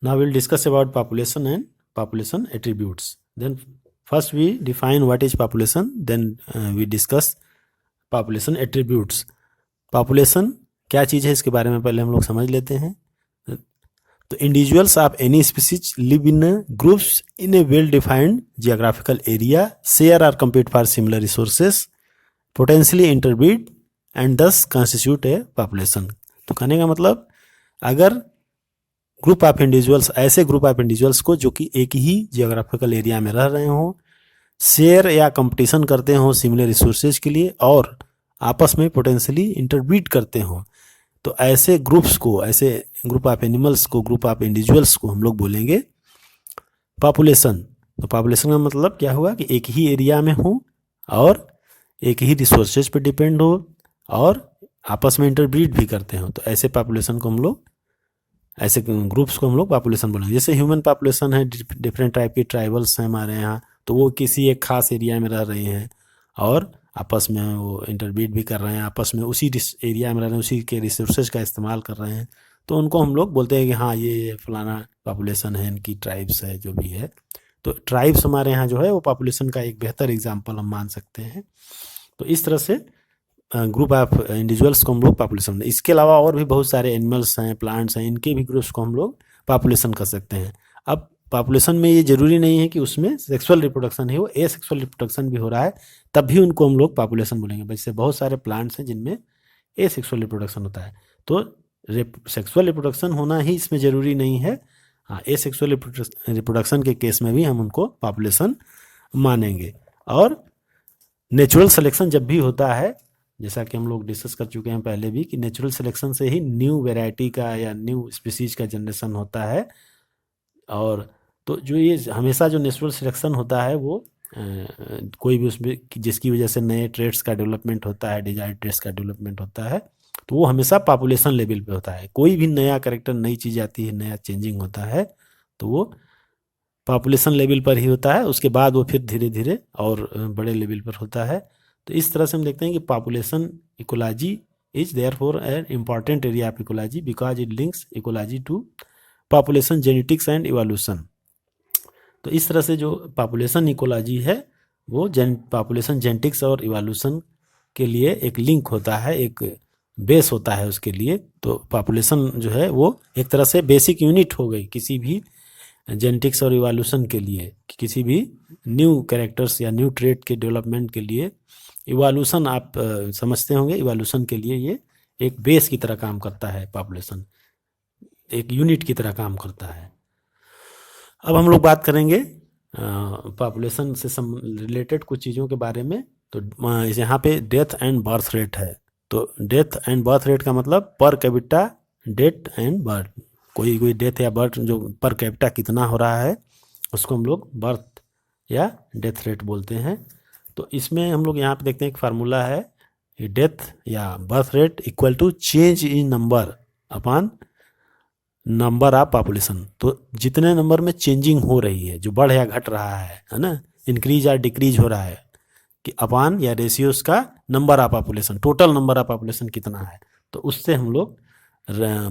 Now we'll discuss about population and population attributes. Then first we define what is population, then we discuss population attributes. Population क्या चीज़ है इसके बारे में पहले हम लोग समझ लेते हैं. तो individuals of any species live in groups in A well defined geographical area, share और compete for similar resources, potentially interbreed and दस कॉन्स्टिट्यूट ए पॉपुलेशन. तो कहने का मतलब अगर ग्रुप ऑफ इंडिविजुअल्स, ऐसे ग्रुप ऑफ इंडिविजुअल्स को जो कि एक ही जियोग्राफिकल एरिया में रह रहे हों, शेयर या कंपटीशन करते हों सिमिलर रिसोर्सेज के लिए और आपस में पोटेंशियली इंटरब्रीड करते हों, तो ऐसे ग्रुप्स को, ऐसे ग्रुप ऑफ एनिमल्स को, ग्रुप ऑफ इंडिविजुअल्स को हम लोग बोलेंगे पॉपुलेशन. तो पॉपुलेशन का मतलब क्या हुआ कि एक ही एरिया में हो और एक ही रिसोर्सेज पे डिपेंड हो और आपस में इंटरब्रीड भी करते हो, तो ऐसे पॉपुलेशन को हम लोग, ऐसे ग्रुप्स को हम लोग पॉपुलेशन बोलेंगे. जैसे ह्यूमन पॉपुलेशन है, डिफरेंट टाइप की ट्राइबल्स हैं हमारे यहाँ, तो वो किसी एक खास एरिया में रह रहे हैं और आपस में वो इंटरब्रीड भी कर रहे हैं, आपस में उसी एरिया में रह रहे हैं, उसी के रिसोर्सेज का इस्तेमाल कर रहे हैं, तो उनको हम लोग बोलते हैं कि हाँ ये फलाना पॉपुलेशन है, इनकी ट्राइब्स है, जो भी है. तो ट्राइब्स हमारे यहाँ जो है वो पॉपुलेशन का एक बेहतर एग्जाम्पल हम मान सकते हैं. तो इस तरह से ग्रुप ऑफ इंडिविजुअल्स को हम लोग पॉपुलेशन. इसके अलावा और भी बहुत सारे एनिमल्स हैं, प्लांट्स हैं, इनके भी ग्रुप्स को हम लोग पॉपुलेशन कर सकते हैं. अब पॉपुलेशन में ये जरूरी नहीं है कि उसमें सेक्सुअल रिप्रोडक्शन ही हो, ए सेक्सुअल रिप्रोडक्शन भी हो रहा है तब भी उनको हम लोग पॉपुलेशन बोलेंगे. वैसे बहुत सारे प्लांट्स हैं जिनमें ए सेक्सुअल रिप्रोडक्शन होता है, तो सेक्सुअल रिप्रोडक्शन होना ही इसमें ज़रूरी नहीं है. हाँ, ए सेक्सुअल रिप्रोडक्शन के केस में भी हम उनको पॉपुलेशन मानेंगे. और नेचुरल सिलेक्शन जब भी होता है, जैसा कि हम लोग डिस्कस कर चुके हैं पहले भी, कि नेचुरल सिलेक्शन से ही न्यू वैरायटी का या न्यू स्पीसीज का जनरेशन होता है. और तो जो ये हमेशा जो नेचुरल सिलेक्शन होता है वो कोई भी उसमें जिसकी वजह से नए ट्रेड्स का डेवलपमेंट होता है, डिजायर्ड ट्रेड्स का डेवलपमेंट होता है, तो वो हमेशा पॉपुलेशन लेवल पे होता है. कोई भी नया कैरेक्टर, नई चीज़ आती है, नया चेंजिंग होता है, तो वो पॉपुलेशन लेवल पर ही होता है. उसके बाद वो फिर धीरे धीरे और बड़े लेवल पर होता है. तो इस तरह से हम देखते हैं कि population ecology is therefore an important area of ecology because it links ecology to population genetics and evolution. तो इस तरह से जो पॉपुलेशन इकोलॉजी है वो पॉपुलेशन जेनेटिक्स और इवोल्यूशन के लिए एक लिंक होता है, एक बेस होता है उसके लिए. तो पॉपुलेशन जो है वो एक तरह से बेसिक यूनिट हो गई किसी भी जेनेटिक्स और इवोल्यूशन के लिए, किसी भी न्यू कैरेक्टर्स या न्यू ट्रेट के डेवलपमेंट के लिए. इवोल्यूशन आप समझते होंगे, इवोल्यूशन के लिए ये एक बेस की तरह काम करता है, पॉपुलेशन एक यूनिट की तरह काम करता है. अब हम लोग बात करेंगे पॉपुलेशन से रिलेटेड कुछ चीज़ों के बारे में. तो यहाँ पे डेथ एंड बर्थ रेट है. तो डेथ एंड बर्थ रेट का मतलब per capita death and birth, कोई डेथ या बर्थ जो पर कैपिटा कितना हो रहा है उसको हम लोग बर्थ या डेथ रेट बोलते हैं. तो इसमें हम लोग यहाँ पे देखते हैं एक फार्मूला है, डेथ या birth rate equal to change in number upon number of population. तो जितने नंबर में चेंजिंग हो रही है, जो बढ़ या घट रहा है ना, इंक्रीज या डिक्रीज हो रहा है, कि अपॉन या रेशियो उसका number of population, total number of population कितना है, तो उससे हम लोग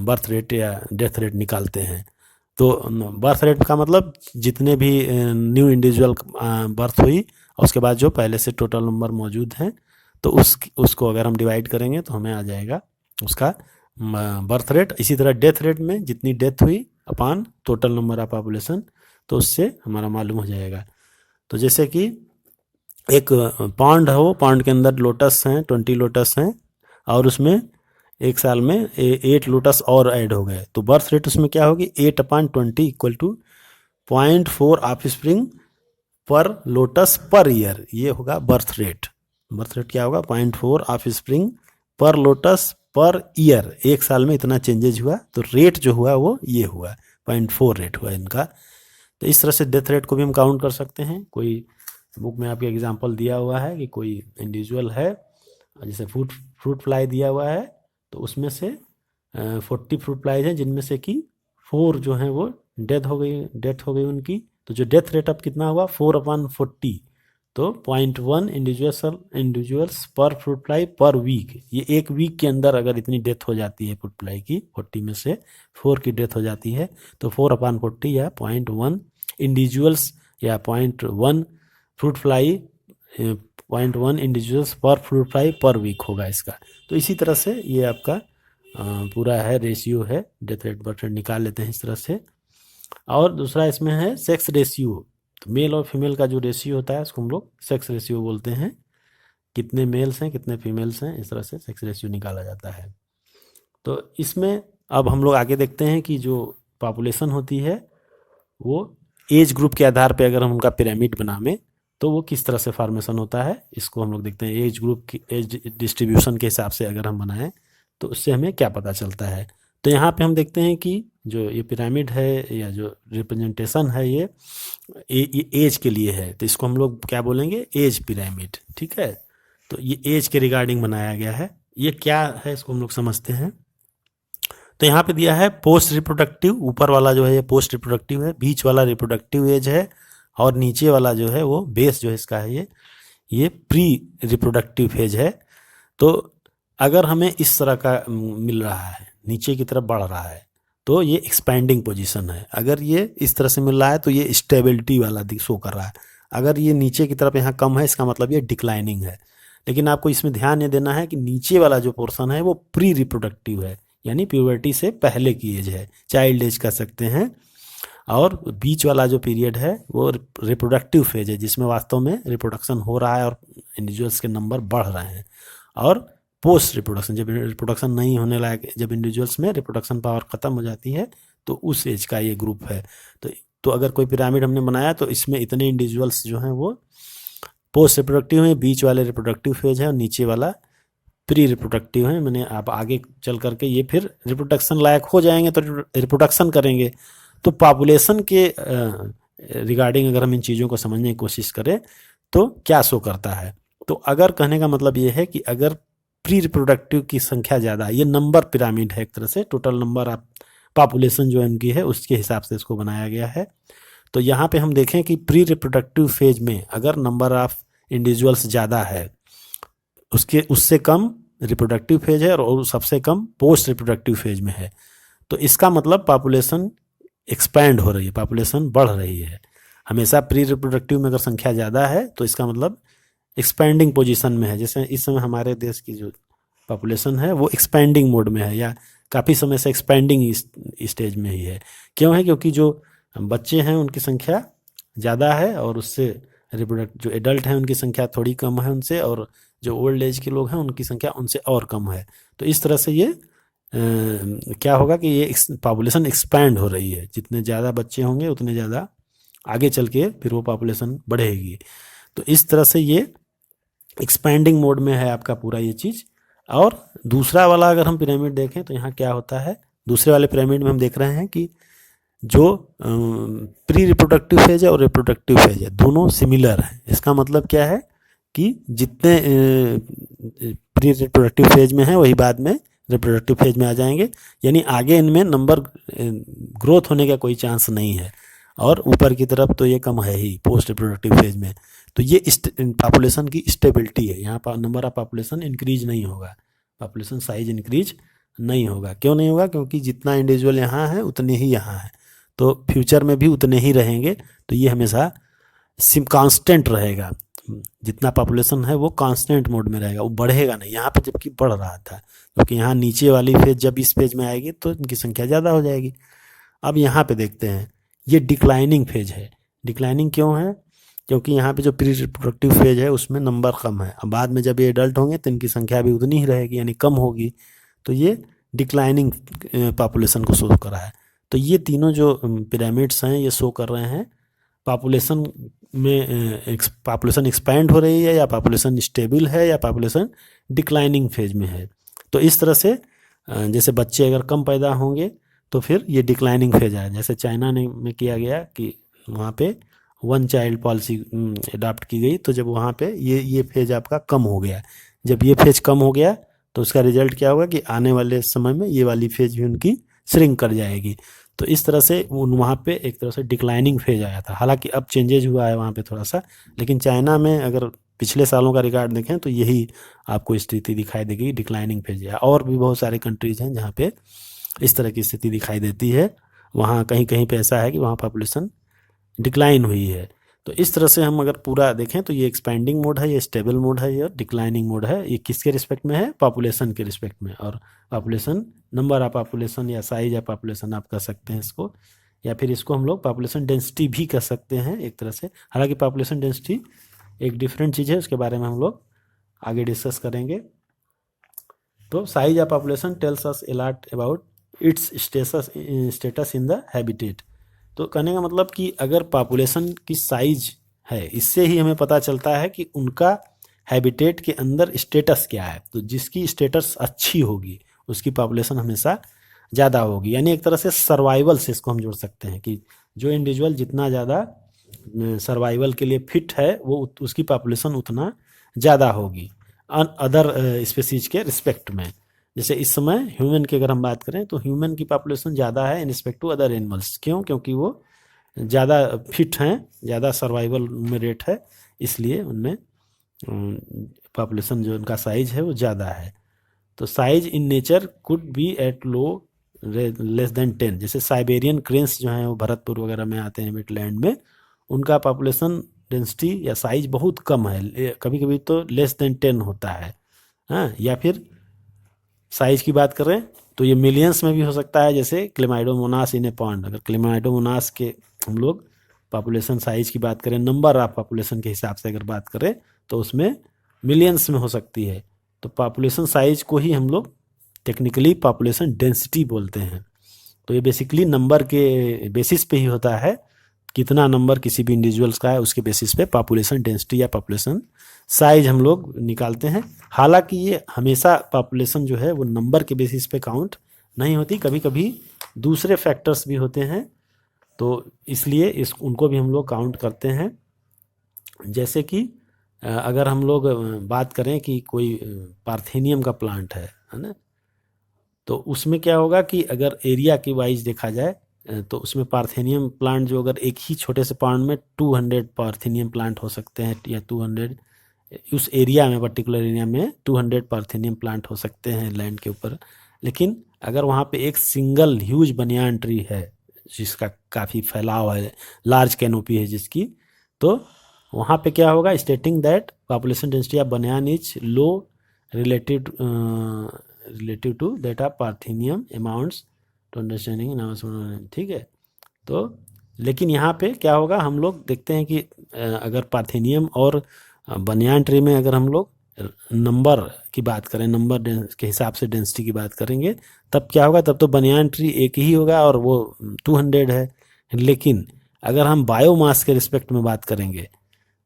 बर्थ रेट या डेथ रेट निकालते हैं. तो बर्थ रेट का मतलब जितने भी न्यू इंडिविजुअल बर्थ हुई और उसके बाद जो पहले से टोटल नंबर मौजूद हैं, तो उसको अगर हम डिवाइड करेंगे तो हमें आ जाएगा उसका बर्थ रेट. इसी तरह डेथ रेट में जितनी डेथ हुई upon total number of population, तो उससे हमारा मालूम हो जाएगा. तो जैसे कि एक पॉन्ड हो, पॉन्ड के अंदर लोटस हैं, 20 लोटस हैं और उसमें एक साल में 8 लोटस और ऐड हो गए, तो बर्थ रेट उसमें क्या होगी, 8/20 इक्वल टू 0.4 ऑफ स्प्रिंग पर लोटस पर ईयर. ये होगा बर्थ रेट. बर्थ रेट क्या होगा, 0.4 ऑफ स्प्रिंग पर लोटस पर ईयर. एक साल में इतना चेंजेज हुआ, तो रेट जो हुआ वो ये हुआ, 0.4 रेट हुआ इनका. तो इस तरह से डेथ रेट को भी हम काउंट कर सकते हैं. कोई बुक में आपके एग्जांपल दिया हुआ है कि कोई इंडिविजुअल है, जैसे फ्रूट फ्लाई दिया हुआ है, तो उसमें से 40 फ्रूट फ्लाइज हैं जिनमें से कि 4 जो हैं वो डेथ हो गई उनकी. तो जो डेथ रेट अब कितना हुआ, 4/40. तो 0.1 इंडिविजुअल्स पर फ्रूट फ्लाई पर वीक, ये एक वीक के अंदर अगर इतनी डेथ हो जाती है फ्रूट फ्लाई की, 40 में से 4 की डेथ हो जाती है, तो 4/40 या 0.1 इंडिविजुअल्स या 0.1 फ्रूट फ्लाई 0.1 इंडिविजुअल्स पर फ्रूट फ्लाई पर वीक होगा इसका। तो इसी तरह से ये आपका पूरा है रेशियो है, डेथ रेट बर्थ रेट निकाल लेते हैं इस तरह से। और दूसरा इसमें है सेक्स रेशियो, तो मेल और फीमेल का जो रेशियो होता है उसको हम लोग सेक्स रेशियो बोलते हैं, कितने मेल्स हैं कितने फीमेल्स हैं, इस तरह से सेक्स रेशियो निकाला जाता है। तो इसमें अब हम लोग आगे देखते हैं कि जो पॉपुलेशन होती है वो एज ग्रुप के आधार पे अगर हम उनका पिरामिड बनावें तो वो किस तरह से फॉर्मेशन होता है, इसको हम लोग देखते हैं। एज ग्रुप की एज डिस्ट्रीब्यूशन के हिसाब से अगर हम बनाएं तो उससे हमें क्या पता चलता है। तो यहाँ पे हम देखते हैं कि जो ये पिरामिड है या जो रिप्रेजेंटेशन है ये एज के लिए है, तो इसको हम लोग क्या बोलेंगे, एज पिरामिड, ठीक है। तो ये एज के रिगार्डिंग बनाया गया है। ये क्या है इसको हम लोग समझते हैं। तो यहाँ पे दिया है पोस्ट रिप्रोडक्टिव, ऊपर वाला जो है ये पोस्ट रिप्रोडक्टिव है, बीच वाला रिप्रोडक्टिव एज है, और नीचे वाला जो है वो बेस जो है इसका है ये प्री रिप्रोडक्टिव फेज है। तो अगर हमें इस तरह का मिल रहा है, नीचे की तरफ बढ़ रहा है, तो ये एक्सपैंडिंग पोजीशन है। अगर ये इस तरह से मिल रहा है तो ये स्टेबिलिटी वाला शो कर रहा है। अगर ये नीचे की तरफ यहाँ कम है, इसका मतलब ये डिक्लाइनिंग है। लेकिन आपको इसमें ध्यान ये देना है कि नीचे वाला जो पोर्शन है वो प्री रिप्रोडक्टिव है, यानी प्यूबर्टी से पहले की एज है, चाइल्ड एज कह सकते हैं। और बीच वाला जो पीरियड है वो रिप्रोडक्टिव फेज है, जिसमें वास्तव में रिप्रोडक्शन हो रहा है और इंडिविजुअल्स के नंबर बढ़ रहे हैं। और पोस्ट रिप्रोडक्शन, जब रिप्रोडक्शन नहीं होने लायक, जब इंडिविजुअल्स में रिप्रोडक्शन पावर ख़त्म हो जाती है, तो उस एज का ये ग्रुप है। तो अगर कोई पिरामिड हमने बनाया तो इसमें इतने इंडिविजुअल्स जो हैं वो पोस्ट रिप्रोडक्टिव हैं, बीच वाले रिप्रोडक्टिव फेज है और नीचे वाला प्री रिप्रोडक्टिव है। मैंने आप आगे चल करके ये फिर रिप्रोडक्शन लायक हो जाएंगे तो रिप्रोडक्शन करेंगे। तो पॉपुलेशन के रिगार्डिंग अगर हम इन चीज़ों को समझने की कोशिश करें तो क्या शो करता है। तो अगर कहने का मतलब ये है कि अगर प्री रिप्रोडक्टिव की संख्या ज़्यादा, ये नंबर पिरामिड है एक तरह से, टोटल नंबर ऑफ पॉपुलेशन जो उनकी है उसके हिसाब से इसको बनाया गया है। तो यहाँ पे हम देखें कि प्री रिप्रोडक्टिव फेज में अगर नंबर ऑफ इंडिविजुअल्स ज़्यादा है, उससे कम रिप्रोडक्टिव फेज है और सबसे कम पोस्ट रिप्रोडक्टिव फेज में है, तो इसका मतलब पॉपुलेशन एक्सपैंड हो रही है, पॉपुलेशन बढ़ रही है। हमेशा प्री रिप्रोडक्टिव में अगर संख्या ज़्यादा है तो इसका मतलब एक्सपैंडिंग पोजीशन में है। जैसे इस समय हमारे देश की जो पॉपुलेशन है वो एक्सपैंडिंग मोड में है, या काफ़ी समय से एक्सपैंडिंग स्टेज में ही है। क्यों है? क्योंकि जो बच्चे हैं उनकी संख्या ज़्यादा है और उससे जो एडल्ट हैं उनकी संख्या थोड़ी कम है उनसे, और जो ओल्ड एज के लोग हैं उनकी संख्या उनसे और कम है। तो इस तरह से ये क्या होगा कि ये पॉपुलेशन एक्सपैंड हो रही है। जितने ज़्यादा बच्चे होंगे उतने ज़्यादा आगे चल के फिर वो पॉपुलेशन बढ़ेगी। तो इस तरह से ये एक्सपैंडिंग मोड में है आपका पूरा ये चीज़। और दूसरा वाला अगर हम पिरामिड देखें तो यहाँ क्या होता है, दूसरे वाले पिरामिड में हम देख रहे हैं कि जो प्री रिप्रोडक्टिव फेज है और रिप्रोडक्टिव फेज है दोनों सिमिलर हैं। इसका मतलब क्या है कि जितने प्री रिप्रोडक्टिव फेज में हैं वही बाद में रिप्रोडक्टिव फेज में आ जाएंगे, यानी आगे इनमें नंबर ग्रोथ होने का कोई चांस नहीं है। और ऊपर की तरफ तो ये कम है ही पोस्ट रिप्रोडक्टिव फेज में। तो ये पॉपुलेशन की स्टेबिलिटी है। यहाँ पर नंबर ऑफ पॉपुलेशन इंक्रीज नहीं होगा, पॉपुलेशन साइज इंक्रीज नहीं होगा। क्यों नहीं होगा? क्योंकि जितना इंडिविजुअल यहाँ है उतने ही यहाँ है, तो फ्यूचर में भी उतने ही रहेंगे। तो ये हमेशा कांस्टेंट रहेगा, जितना पॉपुलेशन है वो कांस्टेंट मोड में रहेगा, वो बढ़ेगा नहीं। यहाँ पे जबकि बढ़ रहा था, क्योंकि यहाँ नीचे वाली फेज जब इस फेज में आएगी तो इनकी संख्या ज़्यादा हो जाएगी। अब यहाँ पे देखते हैं, ये डिक्लाइनिंग फेज है। डिक्लाइनिंग क्यों है? क्योंकि यहाँ पे जो प्री रिप्रोडक्टिव फेज है उसमें नंबर कम है। अब बाद में जब ये एडल्ट होंगे तो इनकी संख्या भी उतनी ही रहेगी, यानी कम होगी। तो ये डिक्लाइनिंग पॉपुलेशन को शो कर रहा है। तो ये तीनों जो पिरामिड्स हैं ये शो कर रहे हैं पॉपुलेशन में पॉपुलेशन एक्सपैंड हो रही है, या पॉपुलेशन स्टेबल है, या पॉपुलेशन डिक्लाइनिंग फेज में है। तो इस तरह से जैसे बच्चे अगर कम पैदा होंगे तो फिर ये डिक्लाइनिंग फेज है। जैसे चाइना में किया गया कि वहाँ पे 1 चाइल्ड पॉलिसी अडॉप्ट की गई, तो जब वहाँ पे ये फेज आपका कम हो गया। जब ये फेज कम हो गया तो उसका रिजल्ट क्या होगा कि आने वाले समय में ये वाली फेज भी उनकी श्रिंक कर जाएगी। तो इस तरह से वहाँ पे एक तरह से डिक्लाइनिंग फेज आया था। हालांकि अब चेंजेज हुआ है वहाँ पे थोड़ा सा, लेकिन चाइना में अगर पिछले सालों का रिकॉर्ड देखें तो यही आपको स्थिति दिखाई देगी, डिक्लाइनिंग फेज है। और भी बहुत सारे कंट्रीज हैं जहाँ पे इस तरह की स्थिति दिखाई देती है। वहाँ कहीं कहीं पे ऐसा है कि वहाँ पॉपुलेशन डिक्लाइन हुई है। तो इस तरह से हम अगर पूरा देखें तो ये एक्सपेंडिंग मोड है, ये स्टेबल मोड है, ये डिक्लाइनिंग मोड है। ये किसके रिस्पेक्ट में है? पॉपुलेशन के रिस्पेक्ट में। और पॉपुलेशन, नंबर ऑफ पॉपुलेशन या साइज ऑफ पॉपुलेशन आप कह सकते हैं इसको, या फिर इसको हम लोग पॉपुलेशन डेंसिटी भी कह सकते हैं एक तरह से। हालांकि पॉपुलेशन डेंसिटी एक डिफरेंट चीज़ है, उसके बारे में हम लोग आगे डिस्कस करेंगे। तो size of population tells us a lot about it's status in the habitat. तो कहने का मतलब कि अगर पॉपुलेशन की साइज है, इससे ही हमें पता चलता है कि उनका हैबिटेट के अंदर स्टेटस क्या है। तो जिसकी स्टेटस अच्छी होगी उसकी पॉपुलेशन हमेशा ज़्यादा होगी। यानी एक तरह से सर्वाइवल से इसको हम जोड़ सकते हैं कि जो इंडिविजुअल जितना ज़्यादा सर्वाइवल के लिए फिट है वो उसकी पॉपुलेशन उतना ज़्यादा होगी अदर स्पेसीज के रिस्पेक्ट में। जैसे इस समय ह्यूमन की अगर हम बात करें तो ह्यूमन की पॉपुलेशन ज़्यादा है in respect to other animals. क्यों? क्योंकि वो ज़्यादा फिट हैं, ज़्यादा सर्वाइवल में रेट है, इसलिए उनमें पॉपुलेशन जो उनका साइज है वो ज़्यादा है। तो size in nature could be at low less than 10। जैसे साइबेरियन क्रेन्स जो हैं वो भरतपुर वगैरह में आते हैं वेटलैंड में, उनका पॉपुलेशन डेंसिटी या साइज बहुत कम है, कभी कभी तो लेस देन 10 होता है। हाँ, या फिर साइज की बात करें तो ये मिलियंस में भी हो सकता है। जैसे क्लेमाइडोमोनास इन ए पॉन्ड, अगर क्लेमाइडोमोनास के हम लोग पॉपुलेशन साइज की बात करें, नंबर ऑफ पॉपुलेशन के हिसाब से अगर बात करें तो उसमें मिलियंस में हो सकती है। तो पॉपुलेशन साइज को ही हम लोग टेक्निकली पॉपुलेशन डेंसिटी बोलते हैं। तो ये बेसिकली नंबर के बेसिस पे ही होता है, कितना नंबर किसी भी इंडिविजुअल्स का है उसके बेसिस पे पॉपुलेशन डेंसिटी या पॉपुलेशन साइज हम लोग निकालते हैं। हालांकि ये हमेशा पॉपुलेशन जो है वो नंबर के बेसिस पे काउंट नहीं होती, कभी कभी दूसरे फैक्टर्स भी होते हैं, तो इसलिए उनको भी हम लोग काउंट करते हैं। जैसे कि अगर हम लोग बात करें कि कोई पार्थेनियम का प्लांट है ना, तो उसमें क्या होगा कि अगर एरिया की वाइज देखा जाए तो उसमें पार्थेनियम प्लांट जो अगर एक ही छोटे से पॉन्ड में 200 पार्थेनियम प्लांट हो सकते हैं, या 200 उस एरिया में, पर्टिकुलर एरिया में 200 पार्थेनियम प्लांट हो सकते हैं लैंड के ऊपर। लेकिन अगर वहाँ पे एक सिंगल ह्यूज बनियान ट्री है जिसका काफ़ी फैलाव है, लार्ज कैनोपी है जिसकी, तो वहाँ पे क्या होगा? Stating that population density of banyan is low relative to that of parthenium amounts to understanding. ठीक है। तो लेकिन यहाँ पे क्या होगा, हम लोग देखते हैं कि अगर पार्थेनियम और बनियान ट्री में अगर हम लोग नंबर की बात करें, नंबर के हिसाब से डेंसिटी की बात करेंगे, तब क्या होगा? तब तो बनियान ट्री एक ही होगा और वो 200 है। लेकिन अगर हम बायोमास के रिस्पेक्ट में बात करेंगे,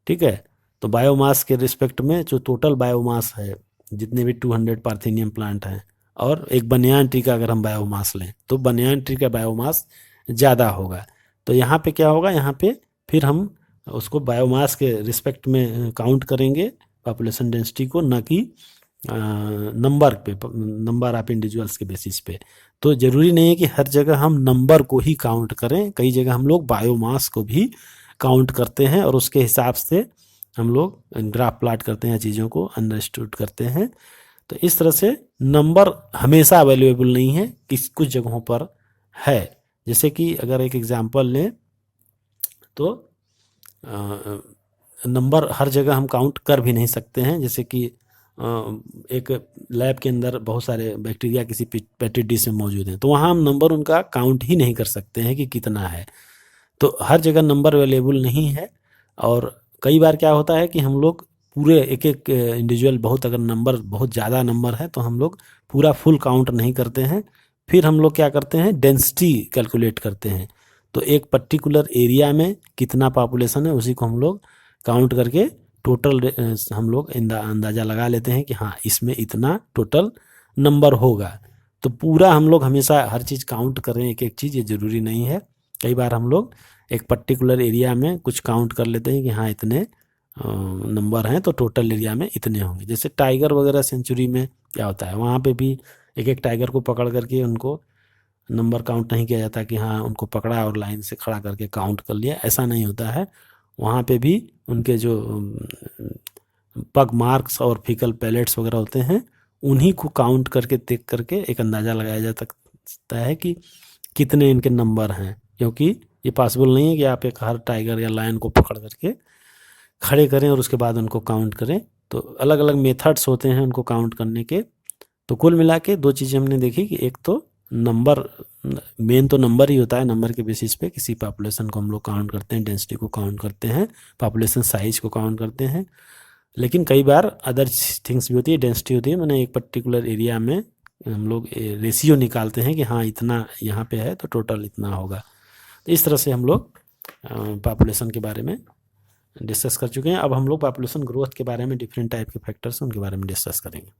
ठीक है, तो बायोमास के रिस्पेक्ट में जो टोटल बायोमास है, जितने भी 200 पार्थेनियम प्लांट हैं और एक बनियान ट्री का अगर हम बायोमास लें तो बनियान ट्री का बायोमास ज़्यादा होगा। तो यहाँ पे क्या होगा? यहाँ पे फिर हम उसको बायोमास के रिस्पेक्ट में काउंट करेंगे पॉपुलेशन डेंसिटी को, न कि नंबर पे, नंबर ऑफ इंडिविजुअल्स के बेसिस पे। तो ज़रूरी नहीं है कि हर जगह हम नंबर को ही काउंट करें, कई जगह हम लोग बायोमास को भी काउंट करते हैं और उसके हिसाब से हम लोग ग्राफ प्लाट करते हैं, चीज़ों को अंडरस्टूड करते हैं। तो इस तरह से नंबर हमेशा अवेलेबल नहीं है, कुछ जगहों पर है। जैसे कि अगर एक एग्जांपल लें तो नंबर हर जगह हम काउंट कर भी नहीं सकते हैं। जैसे कि एक लैब के अंदर बहुत सारे बैक्टीरिया किसी पेट्री डिश में मौजूद हैं, तो वहाँ हम नंबर उनका काउंट ही नहीं कर सकते हैं कि कितना है। तो हर जगह नंबर अवेलेबल नहीं है। और कई बार क्या होता है कि हम लोग पूरे एक एक इंडिविजुअल, बहुत अगर नंबर बहुत ज़्यादा नंबर है तो हम लोग पूरा फुल काउंट नहीं करते हैं। फिर हम लोग क्या करते हैं? डेंसिटी कैलकुलेट करते हैं। तो एक पर्टिकुलर एरिया में कितना पॉपुलेशन है उसी को हम लोग काउंट करके टोटल हम लोग अंदाज़ा लगा लेते हैं कि हाँ इसमें इतना टोटल नंबर होगा। तो पूरा हम लोग हमेशा हर चीज़ काउंट करें एक एक चीज़, ये ज़रूरी नहीं है। कई बार हम लोग एक पर्टिकुलर एरिया में कुछ काउंट कर लेते हैं कि हाँ इतने नंबर हैं तो टोटल एरिया में इतने होंगे। जैसे टाइगर वगैरह सेंचुरी में क्या होता है, वहाँ पे भी एक एक टाइगर को पकड़ करके उनको नंबर काउंट नहीं किया जाता कि हाँ उनको पकड़ा और लाइन से खड़ा करके काउंट कर लिया, ऐसा नहीं होता है। वहाँ पे भी उनके जो पग मार्क्स और फीकल पैलेट्स वगैरह होते हैं, उन्हीं को काउंट करके देख करके एक अंदाज़ा लगाया जा सकता है कि कितने इनके नंबर हैं, क्योंकि ये पॉसिबल नहीं है कि आप एक हर टाइगर या लायन को पकड़ करके खड़े करें और उसके बाद उनको काउंट करें। तो अलग अलग मेथड्स होते हैं उनको काउंट करने के। तो कुल मिला के दो चीज़ें हमने देखी कि एक तो नंबर, मेन तो नंबर ही होता है, नंबर के बेसिस पे किसी पॉपुलेशन को हम लोग काउंट करते हैं, डेंसिटी को काउंट करते हैं, पॉपुलेशन साइज को काउंट करते हैं। लेकिन कई बार अदर थिंग्स भी होती है, डेंसिटी होती है, मैंने एक पर्टिकुलर एरिया में हम लोग रेशियो निकालते हैं कि हाँ इतना यहाँ पे है तो टोटल इतना होगा। तो इस तरह से हम लोग पॉपुलेशन के बारे में डिस्कस कर चुके हैं। अब हम लोग पॉपुलेशन ग्रोथ के बारे में, डिफरेंट टाइप के फैक्टर्स उनके बारे में डिस्कस करेंगे।